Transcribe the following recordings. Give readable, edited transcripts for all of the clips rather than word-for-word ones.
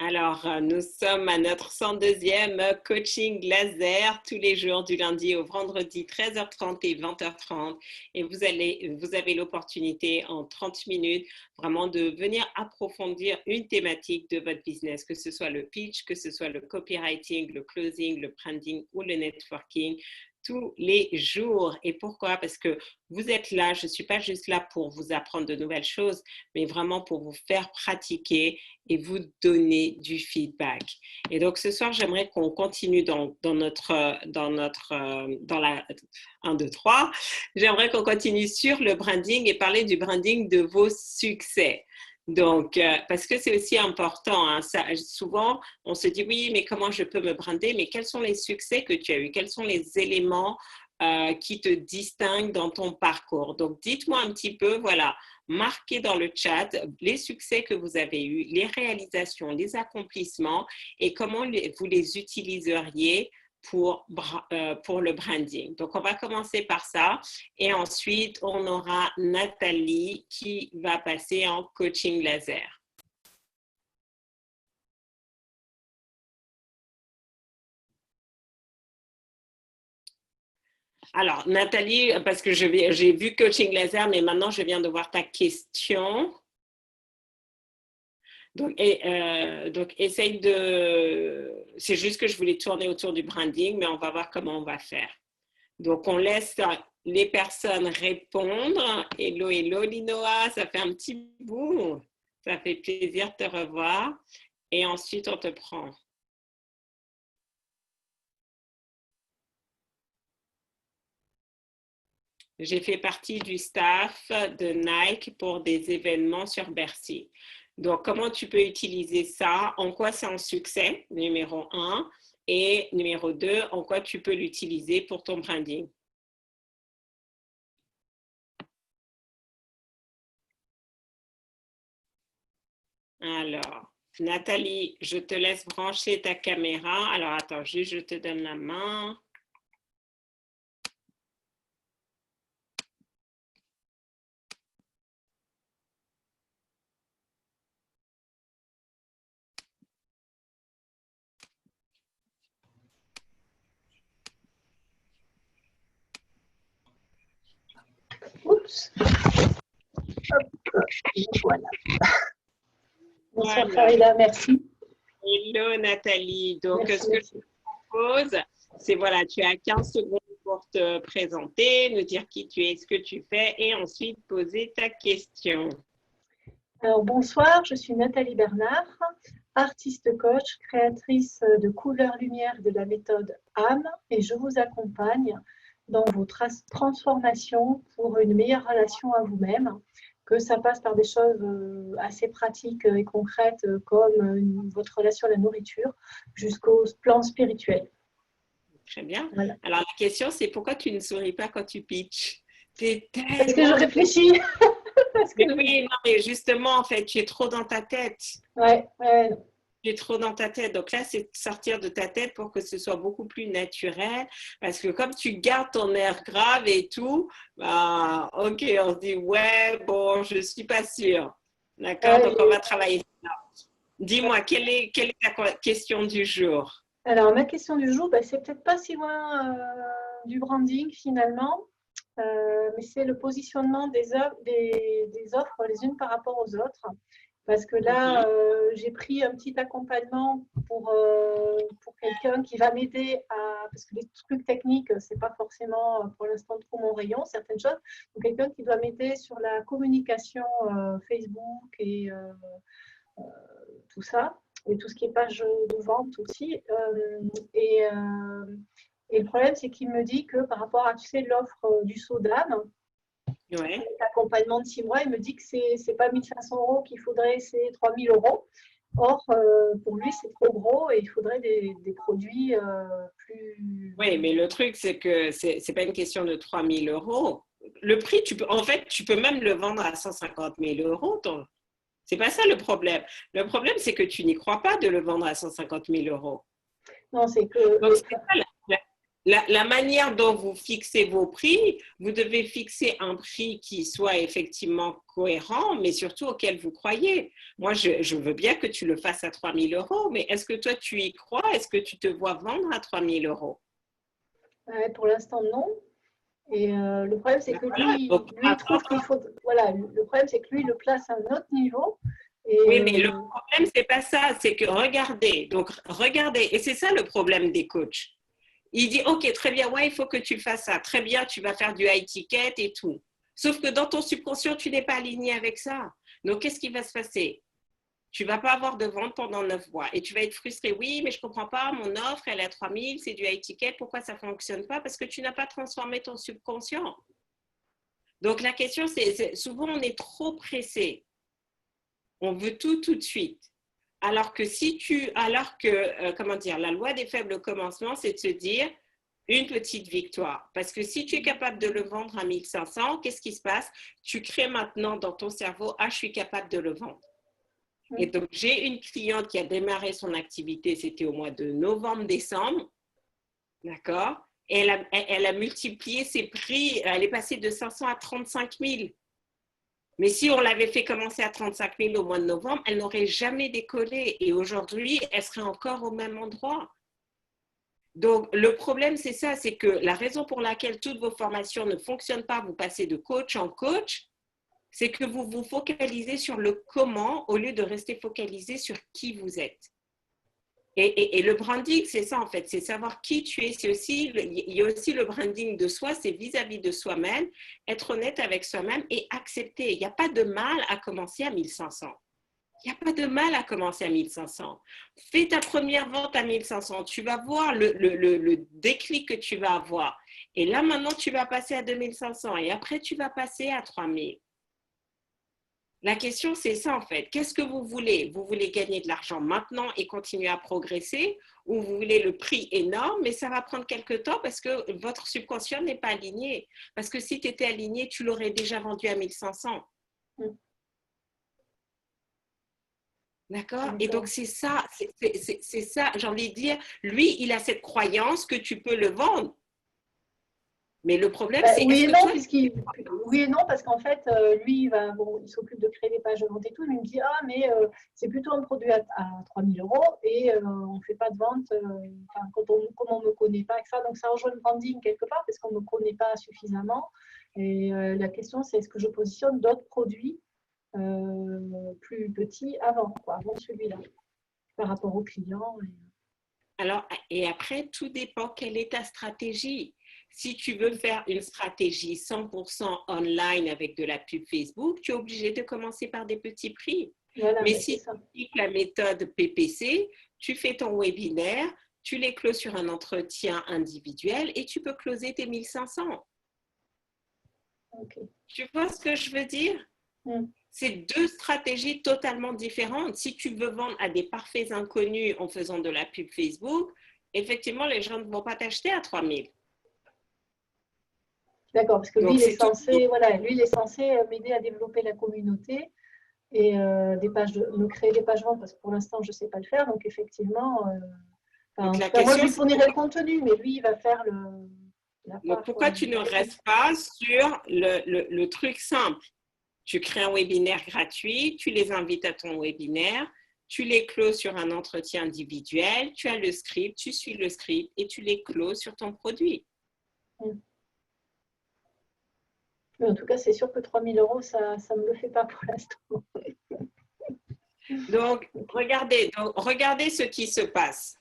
Alors, nous sommes à notre 102e coaching laser tous les jours du lundi au vendredi 13h30 et 20h30. Et vous avez l'opportunité en 30 minutes vraiment de venir approfondir une thématique de votre business, que ce soit le pitch, que ce soit le copywriting, le closing, le branding ou le networking tous les jours. Et pourquoi? Parce que vous êtes là, je ne suis pas juste là pour vous apprendre de nouvelles choses, mais vraiment pour vous faire pratiquer et vous donner du feedback. Et donc ce soir, j'aimerais qu'on continue dans la 1, 2, 3. J'aimerais qu'on continue sur le branding et parler du branding de vos succès. Donc, parce que c'est aussi important, hein, souvent on se dit oui, mais comment je peux me brander? Mais quels sont les succès que tu as eus? Quels sont les éléments qui te distinguent dans ton parcours? Donc, dites-moi un petit peu, voilà, marquez dans le chat les succès que vous avez eus, les réalisations, les accomplissements et comment vous les utiliseriez pour le branding. Donc, on va commencer par ça et ensuite, on aura Nathalie qui va passer en coaching laser. Alors, Nathalie, parce que j'ai vu coaching laser, mais maintenant, je viens de voir ta question. Donc, essaye de... C'est juste que je voulais tourner autour du branding, mais on va voir comment on va faire. Donc, on laisse les personnes répondre. Hello, hello, Linoa, ça fait un petit bout. Ça fait plaisir de te revoir. Et ensuite, on te prend. J'ai fait partie du staff de Nike pour des événements sur Bercy. Donc, comment tu peux utiliser ça? En quoi c'est un succès, numéro 1. Et numéro 2, en quoi tu peux l'utiliser pour ton branding? Alors, Nathalie, je te laisse brancher ta caméra. Alors, attends, juste je te donne la main. Oups. Hop, voilà. Bonsoir Farida, merci. Hello Nathalie. Donc, ce que je te propose, c'est voilà, tu as 15 secondes pour te présenter, nous dire qui tu es, ce que tu fais et ensuite poser ta question. Alors, bonsoir, je suis Nathalie Bernard, artiste coach, créatrice de couleurs lumière de la méthode âme et je vous accompagne dans vos transformations pour une meilleure relation à vous-même, que ça passe par des choses assez pratiques et concrètes comme votre relation à la nourriture jusqu'au plan spirituel. Très bien. Voilà. Alors, la question, c'est pourquoi tu ne souris pas quand tu pitches? Parce que je réfléchis. Oui, non, mais justement, en fait, tu es trop dans ta tête. Ouais. Tu es trop dans ta tête. Donc là, c'est de sortir de ta tête pour que ce soit beaucoup plus naturel. Parce que comme tu gardes ton air grave et tout, bah, ok, on se dit, ouais, bon, je ne suis pas sûre. D'accord, donc on va travailler ça. Dis-moi, quelle est ta question du jour? Alors, ma question du jour, c'est peut-être pas si loin du branding finalement, mais c'est le positionnement des offres les unes par rapport aux autres. Parce que là, j'ai pris un petit accompagnement pour quelqu'un qui va m'aider à... Parce que les trucs techniques, c'est pas forcément pour l'instant trop mon rayon, certaines choses. Donc, quelqu'un qui doit m'aider sur la communication Facebook et tout ça. Et tout ce qui est page de vente aussi. Et le problème, c'est qu'il me dit que par rapport à, tu sais, l'offre du saut d'âme, l'accompagnement de 6 mois, il me dit que c'est pas 1 500 € qu'il faudrait, c'est 3 000 €. Or, pour lui, c'est trop gros et il faudrait des produits plus... Oui, mais le truc, c'est que c'est pas une question de 3 000 €. Le prix, tu peux même le vendre à 150 000 €. C'est pas ça le problème. Le problème, c'est que tu n'y crois pas de le vendre à 150 000 €. Non, c'est que... Donc, c'est ça la manière dont vous fixez vos prix, vous devez fixer un prix qui soit effectivement cohérent, mais surtout auquel vous croyez. Moi, je veux bien que tu le fasses à 3 000 euros, mais est-ce que toi, tu y crois? Est-ce que tu te vois vendre à 3 000 euros? Pour l'instant, non. Et le problème, c'est que Voilà. Donc, lui, il trouve qu'il faut. Voilà, le problème, c'est que lui, il le place à un autre niveau. Et, oui, mais le problème, c'est pas ça. C'est que regardez, donc regardez, et c'est ça le problème des coachs. Il dit, OK, très bien, ouais, il faut que tu fasses ça. Très bien, tu vas faire du high ticket et tout. Sauf que dans ton subconscient, tu n'es pas aligné avec ça. Donc, qu'est-ce qui va se passer? Tu ne vas pas avoir de vente pendant 9 mois et tu vas être frustré. Oui, mais je ne comprends pas, mon offre, elle est à 3 000, c'est du high ticket. Pourquoi ça ne fonctionne pas? Parce que tu n'as pas transformé ton subconscient. Donc, la question, c'est souvent, on est trop pressé. On veut tout de suite. Alors que comment dire, la loi des faibles commencements, c'est de se dire une petite victoire. Parce que si tu es capable de le vendre à 1 500, qu'est-ce qui se passe? Tu crées maintenant dans ton cerveau, je suis capable de le vendre. Et donc, j'ai une cliente qui a démarré son activité, c'était au mois de novembre-décembre, d'accord? Et elle a multiplié ses prix, elle est passée de 500 à 35 000. Mais si on l'avait fait commencer à 35 000 au mois de novembre, elle n'aurait jamais décollé. Et aujourd'hui, elle serait encore au même endroit. Donc, le problème, c'est ça, c'est que la raison pour laquelle toutes vos formations ne fonctionnent pas, vous passez de coach en coach, c'est que vous vous focalisez sur le comment au lieu de rester focalisé sur qui vous êtes. Et le branding, c'est ça en fait, c'est savoir qui tu es. Il y a aussi le branding de soi, c'est vis-à-vis de soi-même, être honnête avec soi-même et accepter. Il n'y a pas de mal à commencer à 1 500. Il n'y a pas de mal à commencer à 1 500. Fais ta première vente à 1 500. Tu vas voir le déclic que tu vas avoir. Et là, maintenant, tu vas passer à 2 500 et après, tu vas passer à 3 000. La question, c'est ça en fait. Qu'est-ce que vous voulez? Vous voulez gagner de l'argent maintenant et continuer à progresser ou vous voulez le prix énorme, mais ça va prendre quelques temps parce que votre subconscient n'est pas aligné. Parce que si tu étais aligné, tu l'aurais déjà vendu à 1 500. D'accord? Et donc, c'est ça, j'ai envie de dire, lui, il a cette croyance que tu peux le vendre. Mais le problème, c'est oui et non, oui et non, parce qu'en fait, lui, il s'occupe de créer des pages de vente et tout. Il me dit, mais c'est plutôt un produit à 3 000 euros et on ne fait pas de vente comme on ne me connaît pas, etc. Donc, ça rejoint le branding quelque part parce qu'on ne me connaît pas suffisamment. Et la question, c'est est-ce que je positionne d'autres produits plus petits avant celui-là, par rapport aux clients. Alors, et après, tout dépend quelle est ta stratégie. Si tu veux faire une stratégie 100% online avec de la pub Facebook, tu es obligé de commencer par des petits prix. Voilà, mais si tu appliques la méthode PPC, tu fais ton webinaire, tu les closes sur un entretien individuel et tu peux closer tes 1 500. Okay. Tu vois ce que je veux dire? C'est deux stratégies totalement différentes. Si tu veux vendre à des parfaits inconnus en faisant de la pub Facebook, effectivement, les gens ne vont pas t'acheter à 3 000. D'accord, parce que lui, il est censé m'aider à développer la communauté et me créer des pages ventes, parce que pour l'instant, je ne sais pas le faire. Donc, effectivement, moi, je lui fournirai le contenu, mais lui, il va faire Donc, pourquoi tu ne restes pas sur le truc simple? Tu crées un webinaire gratuit, tu les invites à ton webinaire, tu les closes sur un entretien individuel, tu as le script, tu suis le script et tu les closes sur ton produit. Mais en tout cas, c'est sûr que 3 000 euros, ça ne me le fait pas pour l'instant. Donc, regardez ce qui se passe.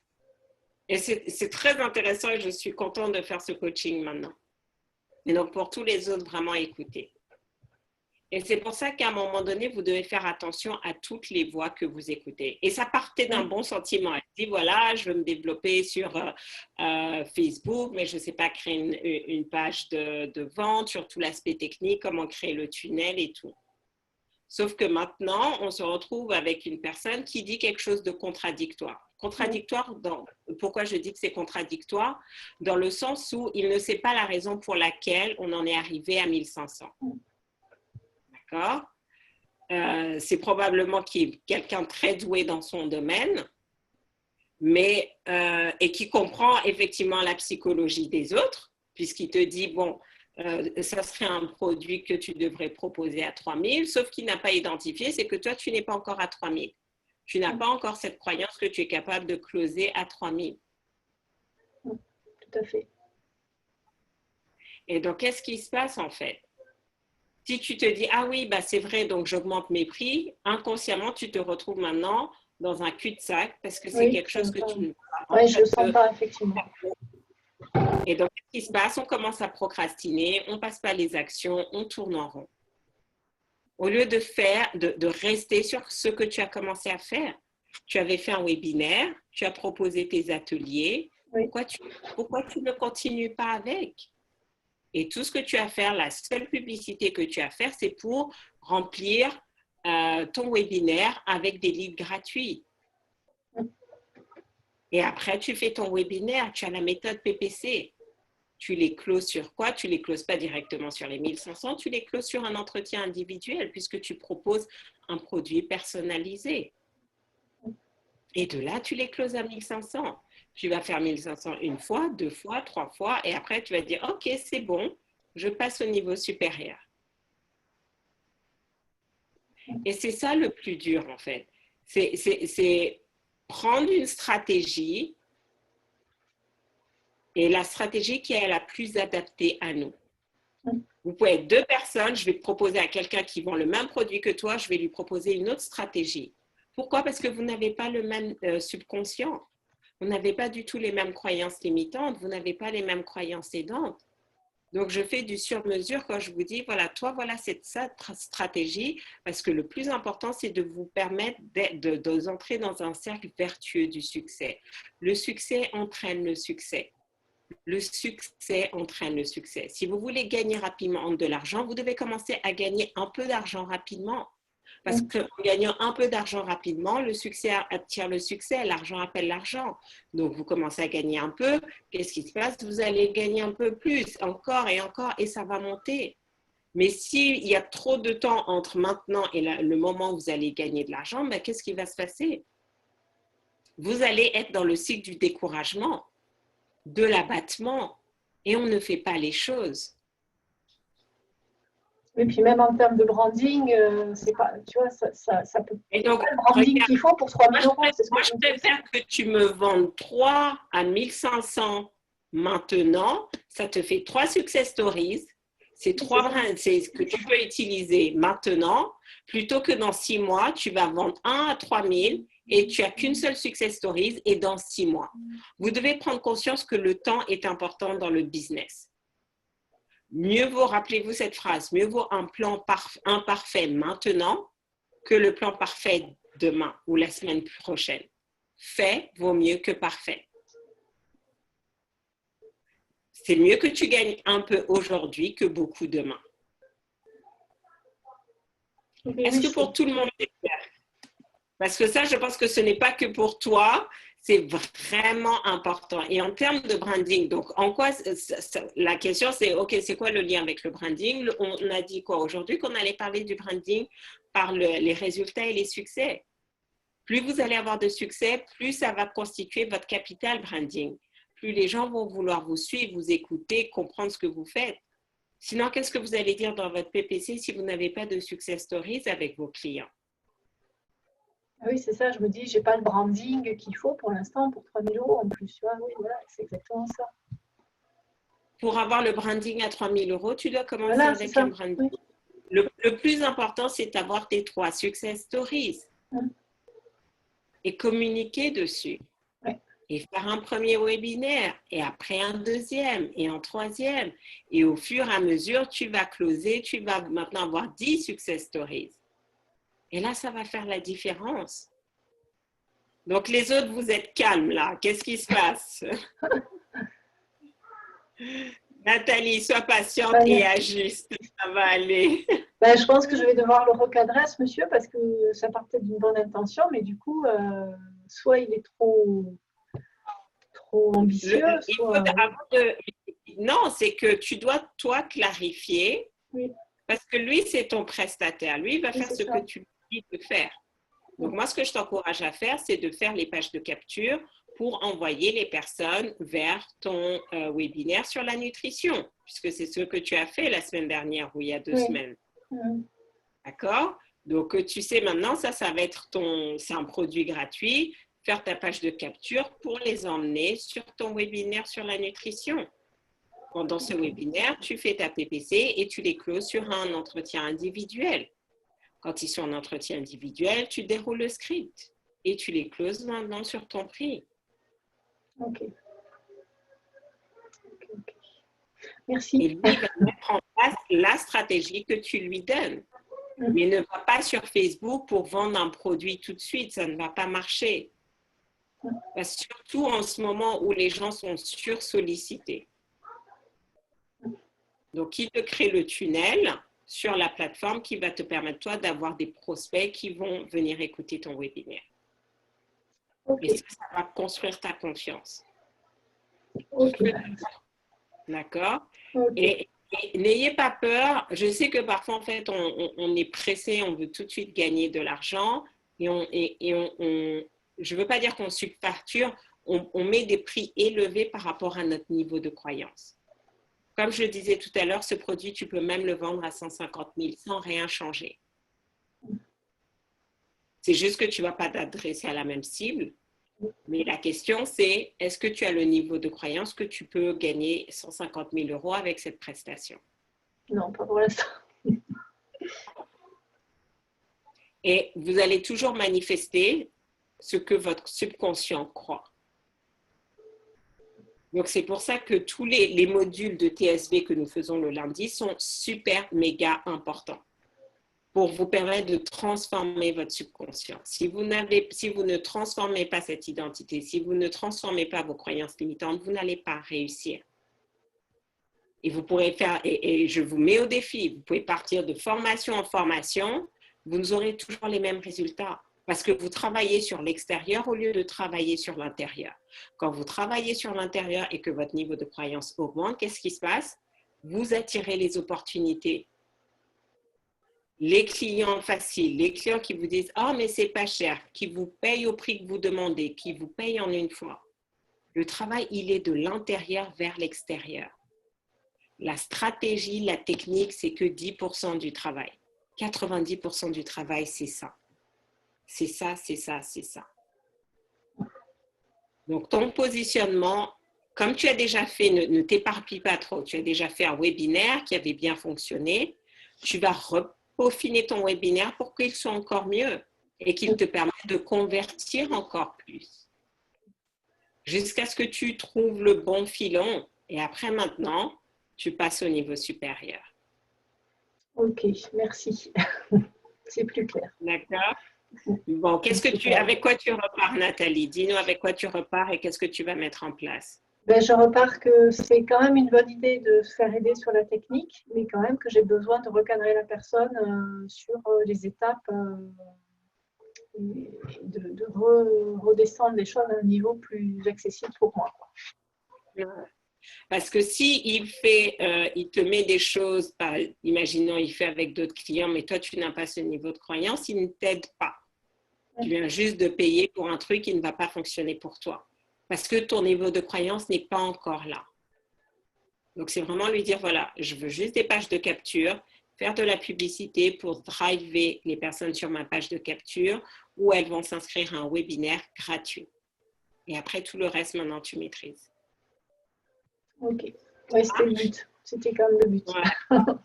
Et c'est très intéressant et je suis contente de faire ce coaching maintenant. Et donc, pour tous les autres, vraiment écoutez. Et c'est pour ça qu'à un moment donné, vous devez faire attention à toutes les voix que vous écoutez. Et ça partait d'un bon sentiment. Elle dit, voilà, je veux me développer sur Facebook, mais je ne sais pas créer une page de vente, sur tout l'aspect technique, comment créer le tunnel et tout. Sauf que maintenant, on se retrouve avec une personne qui dit quelque chose de contradictoire. Contradictoire, pourquoi je dis que c'est contradictoire? Dans le sens où il ne sait pas la raison pour laquelle on en est arrivé à 1 500. D'accord? C'est probablement quelqu'un très doué dans son domaine, mais, et qui comprend effectivement la psychologie des autres, puisqu'il te dit, bon, ça serait un produit que tu devrais proposer à 3 000, sauf qu'il n'a pas identifié, c'est que toi, tu n'es pas encore à 3 000. Tu n'as pas encore cette croyance que tu es capable de closer à 3 000. Tout à fait. Et donc, qu'est-ce qui se passe en fait? Si tu te dis, ah oui, bah, c'est vrai, donc j'augmente mes prix, inconsciemment, tu te retrouves maintenant dans un cul-de-sac parce que c'est quelque chose que tu ne veux pas. Oui, je ne le sens pas, effectivement. Et donc, qu'est-ce qui se passe? On commence à procrastiner, on ne passe pas les actions, on tourne en rond. Au lieu de rester sur ce que tu as commencé à faire. Tu avais fait un webinaire, tu as proposé tes ateliers. Oui. Pourquoi tu ne continues pas avec? Et tout ce que tu as à faire, la seule publicité que tu as à faire, c'est pour remplir ton webinaire avec des leads gratuits. Et après, tu fais ton webinaire, tu as la méthode PPC. Tu les closes sur quoi? Tu ne les closes pas directement sur les 1500, tu les closes sur un entretien individuel puisque tu proposes un produit personnalisé. Et de là, tu les closes à 1500. Tu vas faire 1500 une fois, 2 fois, 3 fois et après, tu vas dire, OK, c'est bon, je passe au niveau supérieur. Et c'est ça le plus dur en fait. C'est prendre une stratégie et la stratégie qui est la plus adaptée à nous. Vous pouvez être 2 personnes, je vais proposer à quelqu'un qui vend le même produit que toi, je vais lui proposer une autre stratégie. Pourquoi? Parce que vous n'avez pas le même subconscient. Vous n'avez pas du tout les mêmes croyances limitantes, vous n'avez pas les mêmes croyances aidantes. Donc, je fais du sur-mesure quand je vous dis, voilà, toi, voilà cette stratégie, parce que le plus important, c'est de vous permettre d'entrer dans un cercle vertueux du succès. Le succès entraîne le succès. Le succès entraîne le succès. Si vous voulez gagner rapidement de l'argent, vous devez commencer à gagner un peu d'argent rapidement. Parce qu'en gagnant un peu d'argent rapidement, le succès attire le succès, l'argent appelle l'argent. Donc, vous commencez à gagner un peu. Qu'est-ce qui se passe? Vous allez gagner un peu plus, encore, et ça va monter. Mais s'il y a trop de temps entre maintenant et le moment où vous allez gagner de l'argent, ben, qu'est-ce qui va se passer? Vous allez être dans le cycle du découragement, de l'abattement, et on ne fait pas les choses. Et puis même en termes de branding, c'est pas, tu vois, ça peut et donc, pas le branding qu'il faut pour 3 000 euros. Moi, je préfère que tu me vendes 3 à 1500 maintenant. Ça te fait 3 success stories. C'est 3 c'est ce que tu peux utiliser maintenant, plutôt que dans 6 mois, tu vas vendre 1 à 3 000 et tu n'as qu'une seule success stories et dans 6 mois. Vous devez prendre conscience que le temps est important dans le business. Mieux vaut, rappelez-vous cette phrase, mieux vaut un plan imparfait maintenant que le plan parfait demain ou la semaine prochaine. Fait vaut mieux que parfait. C'est mieux que tu gagnes un peu aujourd'hui que beaucoup demain. Est-ce que pour tout le monde c'est clair? Parce que ça, je pense que ce n'est pas que pour toi, c'est vraiment important. Et en termes de branding, donc en quoi, la question c'est, OK, c'est quoi le lien avec le branding? On a dit quoi aujourd'hui? Qu'on allait parler du branding par les résultats et les succès. Plus vous allez avoir de succès, plus ça va constituer votre capital branding. Plus les gens vont vouloir vous suivre, vous écouter, comprendre ce que vous faites. Sinon, qu'est-ce que vous allez dire dans votre PPC si vous n'avez pas de success stories avec vos clients? Oui, c'est ça, je me dis, je n'ai pas le branding qu'il faut pour l'instant pour 3 000 euros en plus. Tu vois, oui, voilà, c'est exactement ça. Pour avoir le branding à 3 000 euros, tu dois commencer avec un branding. Oui. Le plus important, c'est d'avoir tes 3 success stories et communiquer dessus. Et faire un premier webinaire, et après un deuxième, et un troisième. Et au fur et à mesure, tu vas closer, tu vas maintenant avoir 10 success stories. Et là, ça va faire la différence. Donc, les autres, vous êtes calmes là. Qu'est-ce qui se passe? Nathalie, sois patiente et ajuste. Ça va aller. Je pense que je vais devoir le recadrer, ce monsieur, parce que ça partait d'une bonne intention, mais du coup, soit il est trop ambitieux, soit... Non, c'est que tu dois, toi, clarifier, parce que lui, c'est ton prestataire. Lui, il va faire ce que tu lui dis de faire. Donc, moi, ce que je t'encourage à faire, c'est de faire les pages de capture pour envoyer les personnes vers ton webinaire sur la nutrition, puisque c'est ce que tu as fait la semaine dernière ou il y a 2 semaines. D'accord? Donc, tu sais maintenant, ça va être c'est un produit gratuit, faire ta page de capture pour les emmener sur ton webinaire sur la nutrition. Pendant ce webinaire, tu fais ta PPC et tu les closes sur un entretien individuel. Quand ils sont en entretien individuel, tu déroules le script et tu les closes maintenant sur ton prix. Ok. Merci. Et lui, il va mettre en place la stratégie que tu lui donnes. Mais ne va pas sur Facebook pour vendre un produit tout de suite, ça ne va pas marcher. Parce que surtout en ce moment où les gens sont sursollicités. Donc, il te crée le tunnel sur la plateforme qui va te permettre, toi, d'avoir des prospects qui vont venir écouter ton webinaire. Okay. Et ça va construire ta confiance. Okay. D'accord? Okay. Et n'ayez pas peur. Je sais que parfois, en fait, on est pressé, on veut tout de suite gagner de l'argent. Je ne veux pas dire qu'on subfacture, on met des prix élevés par rapport à notre niveau de croyance. Comme je le disais tout à l'heure, ce produit, tu peux même le vendre à 150 000 sans rien changer. C'est juste que tu ne vas pas t'adresser à la même cible. Mais la question, c'est est-ce que tu as le niveau de croyance que tu peux gagner 150 000 € avec cette prestation? Non, pas pour l'instant. Et vous allez toujours manifester ce que votre subconscient croit. Donc, c'est pour ça que tous les modules de TSV que nous faisons le lundi sont super, méga importants pour vous permettre de transformer votre subconscient. Si vous ne transformez pas cette identité, si vous ne transformez pas vos croyances limitantes, vous n'allez pas réussir. Et vous pourrez faire, et je vous mets au défi, vous pouvez partir de formation en formation, vous aurez toujours les mêmes résultats. Parce que vous travaillez sur l'extérieur au lieu de travailler sur l'intérieur. Quand vous travaillez sur l'intérieur et que votre niveau de croyance augmente, qu'est-ce qui se passe? Vous attirez les opportunités. Les clients faciles, les clients qui vous disent « Ah, mais c'est pas cher », qui vous payent au prix que vous demandez, qui vous payent en une fois. Le travail, il est de l'intérieur vers l'extérieur. La stratégie, la technique, c'est que 10% du travail. 90% du travail, c'est ça. C'est ça, c'est ça, c'est ça. Donc, ton positionnement, comme tu as déjà fait, ne t'éparpille pas trop. Tu as déjà fait un webinaire qui avait bien fonctionné. Tu vas peaufiner ton webinaire pour qu'il soit encore mieux et qu'il te permette de convertir encore plus. Jusqu'à ce que tu trouves le bon filon. Et après, maintenant, tu passes au niveau supérieur. Ok, merci. C'est plus clair. D'accord. Bon, avec quoi tu repars, Nathalie? Dis-nous avec quoi tu repars et qu'est-ce que tu vas mettre en place? Ben, je repars que c'est quand même une bonne idée de se faire aider sur la technique, mais quand même que j'ai besoin de recadrer la personne sur les étapes et de redescendre les choses à un niveau plus accessible pour moi. Parce que si il te met des choses, imaginons il fait avec d'autres clients, mais toi tu n'as pas ce niveau de croyance, il ne t'aide pas. Tu viens juste de payer pour un truc qui ne va pas fonctionner pour toi. Parce que ton niveau de croyance n'est pas encore là. Donc, c'est vraiment lui dire, voilà, je veux juste des pages de capture, faire de la publicité pour driver les personnes sur ma page de capture où elles vont s'inscrire à un webinaire gratuit. Et après, tout le reste, maintenant, tu maîtrises. Ok. Oui, c'était le but. C'était comme le but. Voilà.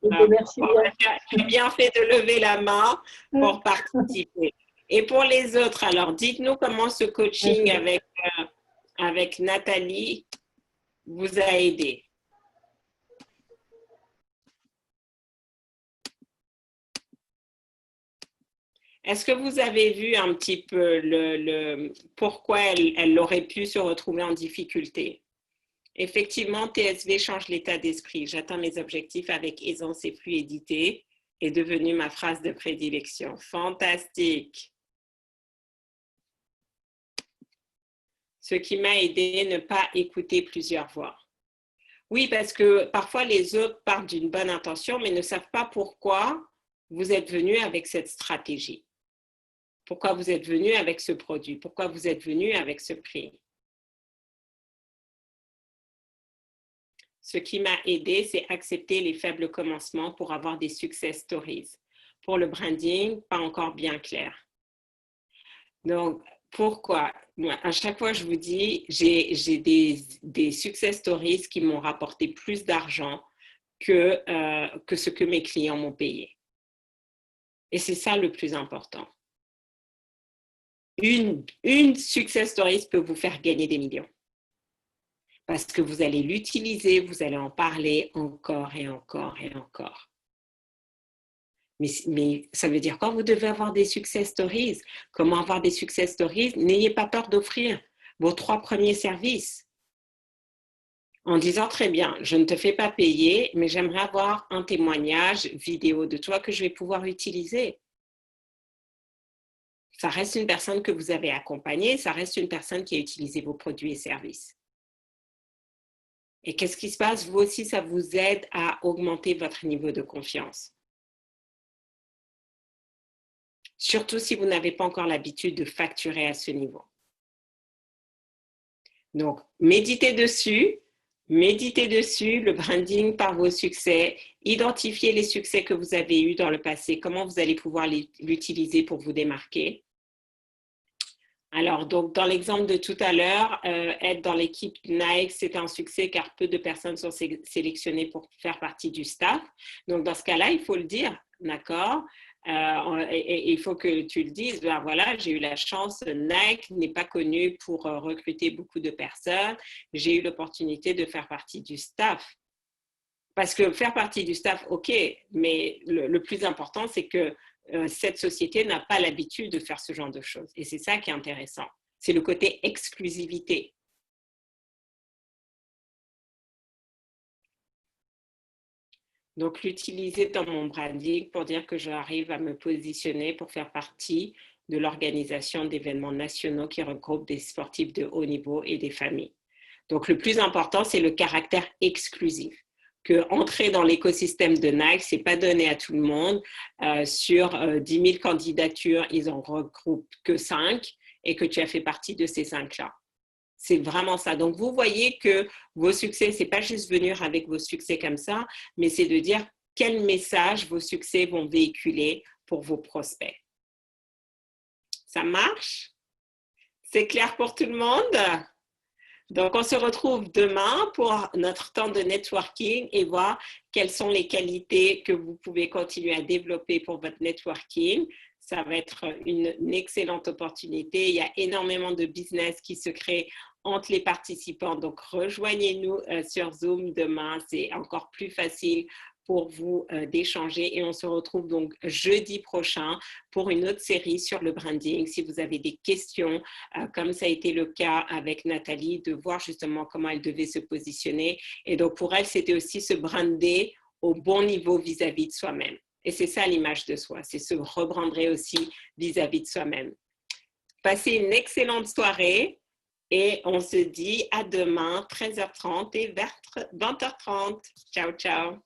Voilà. Okay, merci bien. Tu as bien fait de lever la main pour participer. Et pour les autres, alors, dites-nous comment ce coaching avec Nathalie vous a aidé. Est-ce que vous avez vu un petit peu pourquoi elle aurait pu se retrouver en difficulté? Effectivement, TSV change l'état d'esprit. J'atteins mes objectifs avec aisance et fluidité est devenue ma phrase de prédilection. Fantastique! Ce qui m'a aidé, ne pas écouter plusieurs voix. Oui, parce que parfois les autres partent d'une bonne intention, mais ne savent pas pourquoi vous êtes venu avec cette stratégie. Pourquoi vous êtes venu avec ce produit? Pourquoi vous êtes venu avec ce prix? Ce qui m'a aidé, c'est accepter les faibles commencements pour avoir des success stories. Pour le branding, pas encore bien clair. Donc, pourquoi? Moi, à chaque fois, je vous dis, j'ai des success stories qui m'ont rapporté plus d'argent que ce que mes clients m'ont payé. Et c'est ça le plus important. Une success story peut vous faire gagner des millions. Parce que vous allez l'utiliser, vous allez en parler encore et encore et encore. Mais ça veut dire quoi? Vous devez avoir des success stories. Comment avoir des success stories? N'ayez pas peur d'offrir vos 3 premiers services. En disant très bien, je ne te fais pas payer, mais j'aimerais avoir un témoignage vidéo de toi que je vais pouvoir utiliser. Ça reste une personne que vous avez accompagnée, ça reste une personne qui a utilisé vos produits et services. Et qu'est-ce qui se passe? Vous aussi, ça vous aide à augmenter votre niveau de confiance. Surtout si vous n'avez pas encore l'habitude de facturer à ce niveau. Donc, méditez dessus, le branding par vos succès, identifiez les succès que vous avez eus dans le passé, comment vous allez pouvoir l'utiliser pour vous démarquer. Alors, donc, dans l'exemple de tout à l'heure, être dans l'équipe Nike, c'est un succès car peu de personnes sont sélectionnées pour faire partie du staff. Donc, dans ce cas-là, il faut le dire, d'accord? Et il faut que tu le dises, ben voilà, j'ai eu la chance, Nike n'est pas connu pour recruter beaucoup de personnes. J'ai eu l'opportunité de faire partie du staff. Parce que faire partie du staff, ok, mais le plus important, c'est que cette société n'a pas l'habitude de faire ce genre de choses. Et c'est ça qui est intéressant. C'est le côté exclusivité. Donc, l'utiliser dans mon branding pour dire que j'arrive à me positionner pour faire partie de l'organisation d'événements nationaux qui regroupent des sportifs de haut niveau et des familles. Donc, le plus important, c'est le caractère exclusif. Que entrer dans l'écosystème de Nike, ce n'est pas donné à tout le monde. Sur 10 000 candidatures, ils en regroupent que 5 et que tu as fait partie de ces 5-là. C'est vraiment ça. Donc, vous voyez que vos succès, ce n'est pas juste venir avec vos succès comme ça, mais c'est de dire quel message vos succès vont véhiculer pour vos prospects. Ça marche? C'est clair pour tout le monde? Donc, on se retrouve demain pour notre temps de networking et voir quelles sont les qualités que vous pouvez continuer à développer pour votre networking. Ça va être une excellente opportunité. Il y a énormément de business qui se crée entre les participants. Donc, rejoignez-nous sur Zoom demain. C'est encore plus facile pour vous d'échanger et on se retrouve donc jeudi prochain pour une autre série sur le branding. Si vous avez des questions, comme ça a été le cas avec Nathalie, de voir justement comment elle devait se positionner. Et donc pour elle, c'était aussi se brander au bon niveau vis-à-vis de soi-même. Et c'est ça l'image de soi, c'est se rebrander aussi vis-à-vis de soi-même. Passez une excellente soirée et on se dit à demain 13h30 et vers 20h30. Ciao, ciao.